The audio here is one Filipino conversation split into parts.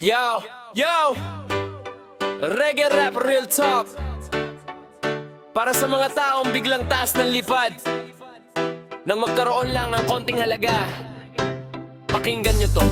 Yo, yo! Reggae rap, real talk. Para sa mga taong biglang taas ng lipad nang magkaroon lang ng konting halaga. Pakinggan nyo to.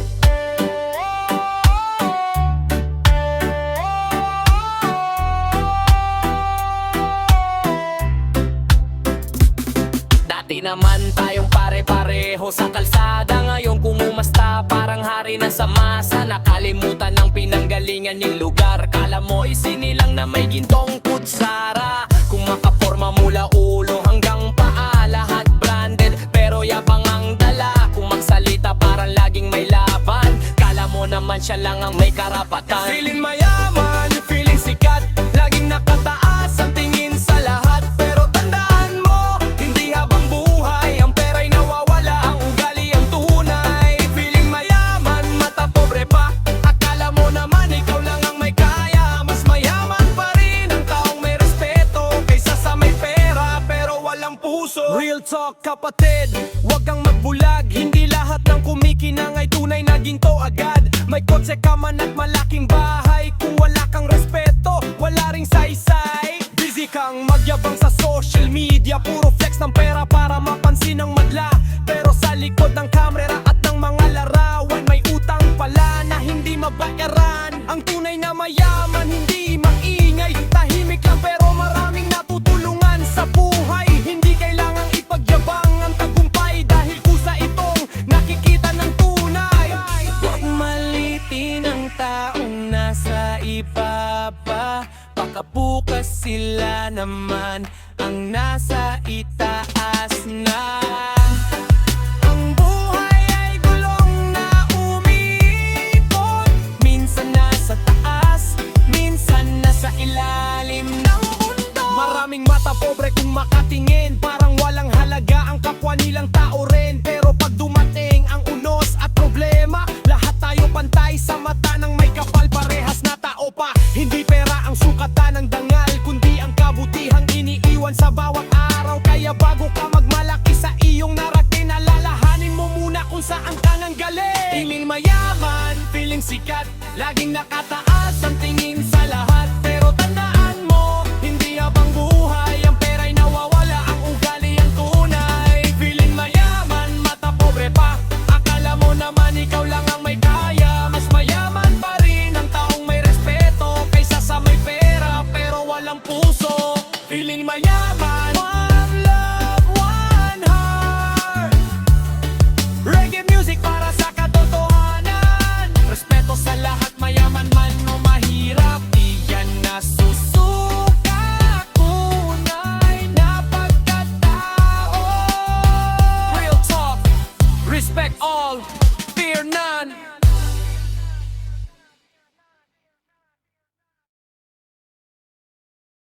Dati naman tayong pare-pareho sa kalsada. Ngayon kumumasta, parang hari na sa masa. Nakalimutan ng pinanggalingan yung lugar. Kala mo isinilang na may gintong kutsara. Kung makaporma mula ulo hanggang paa, lahat branded pero yabang ang dala. Kung magsalita parang laging may laban. Kala mo naman siya lang ang may karapatan. Feeling mayaman, feeling sikat, laging nakataas ang tingin sa lahat. Pero tandaan mo, hindi habang buhay ang pera'y nawawala, ang ugali ang tunay. Feeling mayaman, mata pobre pa, akala mo naman ikaw lang ang may kaya. Mas mayaman pa rin ang taong may respeto kaysa sa may pera pero walang puso. Real talk kapatid, wag kang magbulag. Hindi lahat ng kumikinang ay tunay na ginto agad. May kotse ka man at malaking bahay, kung wala kang respeto, wala ring saysay. Busy kang magyabang sa social media, puro flex ng pera para mapansin ng madla. Pero sa likod ng kamera at ng mga larawan, may utang pala na hindi mabayaran. Ang tunay na mayaman, hindi maingay, tahimik lang pero maraming natutulungan sa buhay. Hindi kailangang ipagyabang ang tagumpay, dahil kusa itong nakikita ng tunay. Huwag malitin ang taong nasa ibaba, baka bukas sila naman ang nasa itaas na. Ang buhay ay gulong na umiikot, minsan nasa taas, minsan nasa ilalim ng mundo. Maraming mata pobre kung makatingin, parang walang halaga ang kapwa nilang tao rin. Pero pag dumating ang unos at problema, lahat tayo pantay sa mata ng may kapal. Parehas na tao pa, hindi pera ang sukatan ng dangal, kundi ang kabutihang iniiwan sa bawat araw. Kaya bago ka magmalaki sa iyong narating, alalahanin mo muna kung saan ka nang galing. Feeling mayaman, feeling sikat, laging nakataas ang tingin